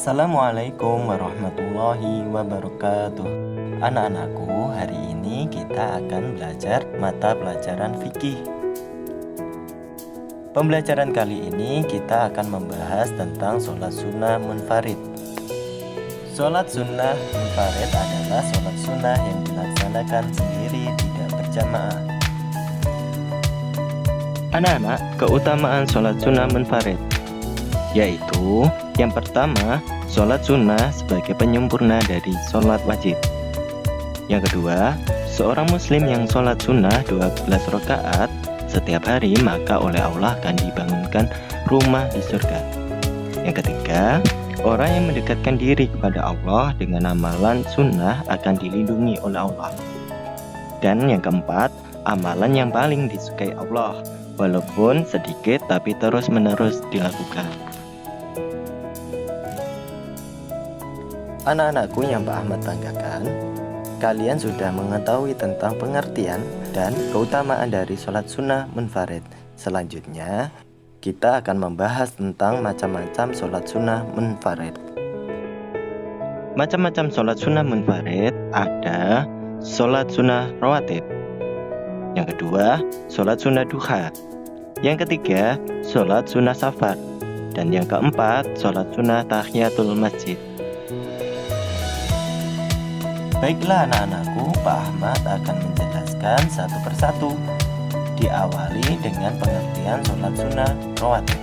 Assalamualaikum warahmatullahi wabarakatuh. Anak-anakku, hari ini kita akan belajar mata pelajaran fikih. Pembelajaran kali ini kita akan membahas tentang sholat sunnah munfarid. Sholat sunnah munfarid adalah sholat sunnah yang dilaksanakan sendiri, tidak berjamaah. Anak-anak, keutamaan sholat sunnah munfarid yaitu yang pertama, sholat sunnah sebagai penyempurna dari sholat wajib. Yang kedua, seorang muslim yang sholat sunnah 12 rakaat setiap hari maka oleh Allah akan dibangunkan rumah di surga. Yang ketiga, orang yang mendekatkan diri kepada Allah dengan amalan sunnah akan dilindungi oleh Allah. Dan yang keempat, amalan yang paling disukai Allah, walaupun sedikit tapi terus-menerus dilakukan. Anak-anakku yang Pak Ahmad banggakan, kalian sudah mengetahui tentang pengertian dan keutamaan dari sholat sunnah munfarid. Selanjutnya, kita akan membahas tentang macam-macam sholat sunnah munfarid. Macam-macam sholat sunnah munfarid ada sholat sunnah rawatib. Yang kedua, sholat sunnah duha. Yang ketiga, sholat sunnah safar. Dan yang keempat, sholat sunnah tahiyatul masjid. Baiklah anak-anakku, Pak Ahmad akan menjelaskan satu persatu. Diawali dengan pengertian sholat sunnah rawatib.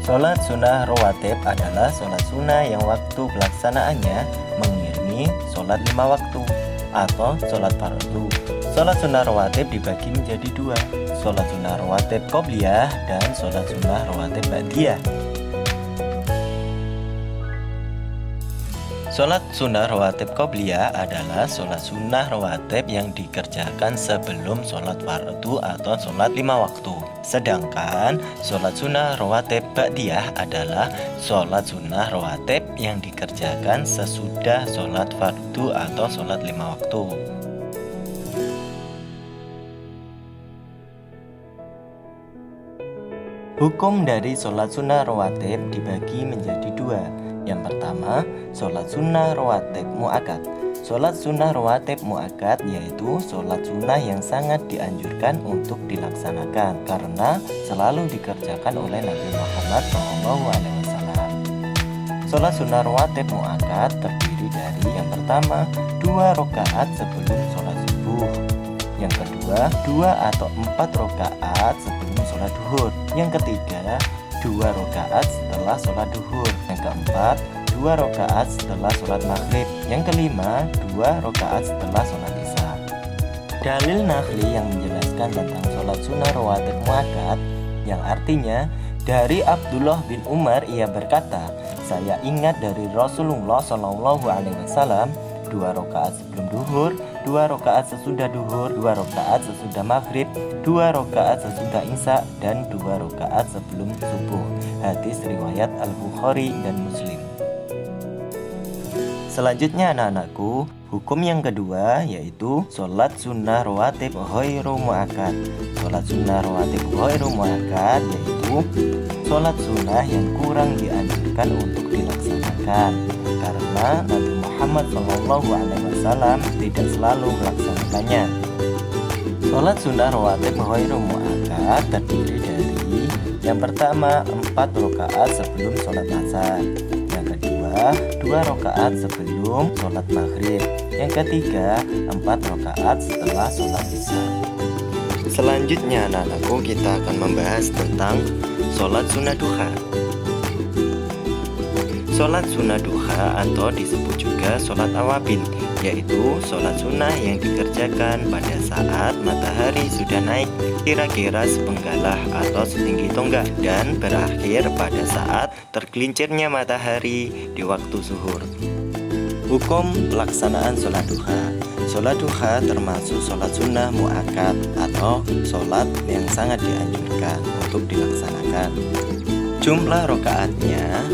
Sholat sunnah rawatib adalah sholat sunnah yang waktu pelaksanaannya mengiringi sholat 5 waktu atau sholat fardu. Sholat sunnah rawatib dibagi menjadi dua, sholat sunnah rawatib qobliyah dan sholat sunnah rawatib ba'diyah. Sholat sunnah rawatib qobliyah adalah sholat sunnah rawatib yang dikerjakan sebelum sholat fardu atau sholat 5 waktu. Sedangkan sholat sunnah rawatib ba'diyah adalah sholat sunnah rawatib yang dikerjakan sesudah sholat fardu atau sholat 5 waktu. Hukum dari sholat sunnah rawatib dibagi menjadi dua. Yang pertama, sholat sunnah rawatib mu'akkad. Sholat sunnah rawatib mu'akkad yaitu sholat sunnah yang sangat dianjurkan untuk dilaksanakan karena selalu dikerjakan oleh Nabi Muhammad SAW. Sholat sunnah rawatib mu'akkad terdiri dari yang pertama, 2 rakaat sebelum sholat subuh. Yang kedua, 2 atau 4 rakaat sebelum sholat duhur. Yang ketiga, 2 rakaat setelah sholat duhur. Yang keempat, 2 rakaat setelah sholat maghrib. Yang kelima, 2 rakaat setelah sholat isya. Dalil Nakhli yang menjelaskan tentang sholat sunnah rawatib mu'akkad yang artinya dari Abdullah bin Umar, ia berkata, saya ingat dari Rasulullah SAW 2 rakaat sebelum duhur, 2 rakaat sesudah duhur, 2 rakaat sesudah maghrib, 2 rakaat sesudah isya, dan 2 rakaat sebelum subuh. Hadis riwayat Al-Bukhari dan Muslim. Selanjutnya anak-anakku, hukum yang kedua yaitu sholat sunnah rawatib ghairu mu'akkad. Sholat sunnah rawatib ghairu mu'akkad yaitu sholat sunnah yang kurang dianjurkan untuk dilaksanakan karena Nabi Muhammad SAW tidak selalu melaksanakannya. Sholat sunnah rawatib ghairu mu'akkad terdiri dari yang pertama 4 rakaat sebelum sholat asar, yang kedua 2 rakaat sebelum sholat maghrib, yang ketiga 4 rakaat setelah sholat isya. Selanjutnya anak-anakku, kita akan membahas tentang sholat sunnah duha. Sholat sunnah duha atau disebut juga sholat awabin, yaitu sholat sunnah yang dikerjakan pada saat matahari sudah naik kira-kira sepenggalah atau setinggi tonggak dan berakhir pada saat tergelincirnya matahari di waktu zuhur. Hukum pelaksanaan sholat duha. Sholat duha termasuk sholat sunnah mu'akkad atau sholat yang sangat dianjurkan untuk dilaksanakan. Jumlah rakaatnya,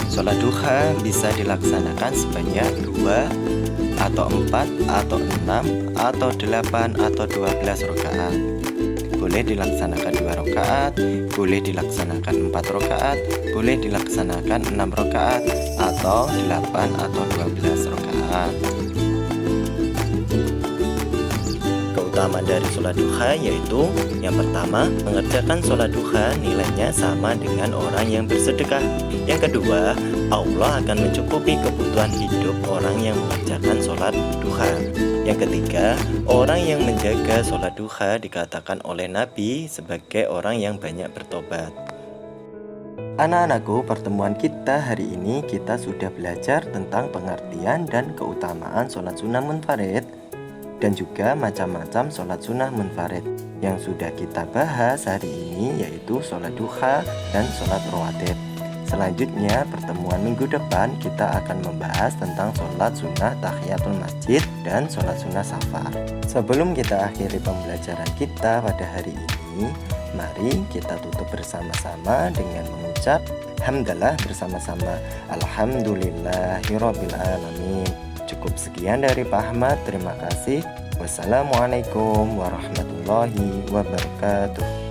sholat duha bisa dilaksanakan sebanyak 2 atau 4 atau 6 atau 8 atau 12 rakaat. boleh dilaksanakan 2 rakaat, boleh dilaksanakan 4 rakaat, boleh dilaksanakan 6 rakaat, atau 8 atau 12 rakaat. Keutamaan dari sholat duha yaitu yang pertama, mengerjakan sholat duha nilainya sama dengan orang yang bersedekah. Yang kedua, Allah akan mencukupi kebutuhan hidup orang yang mengerjakan sholat duha. Yang ketiga, orang yang menjaga sholat duha dikatakan oleh Nabi sebagai orang yang banyak bertobat. Anak-anakku, pertemuan kita hari ini kita sudah belajar tentang pengertian dan keutamaan sholat sunnah munfarid dan juga macam-macam sholat sunnah munfarid. Yang sudah kita bahas hari ini yaitu sholat duha dan sholat rawatib. Selanjutnya pertemuan minggu depan kita akan membahas tentang sholat sunnah tahiyatul masjid dan sholat sunnah safar. Sebelum kita akhiri pembelajaran kita pada hari ini, mari kita tutup bersama-sama dengan mengucap hamdalah bersama-sama. Alhamdulillahirabbil alamin. Cukup sekian dari Pak Ahmad. Terima kasih. Wassalamualaikum warahmatullahi wabarakatuh.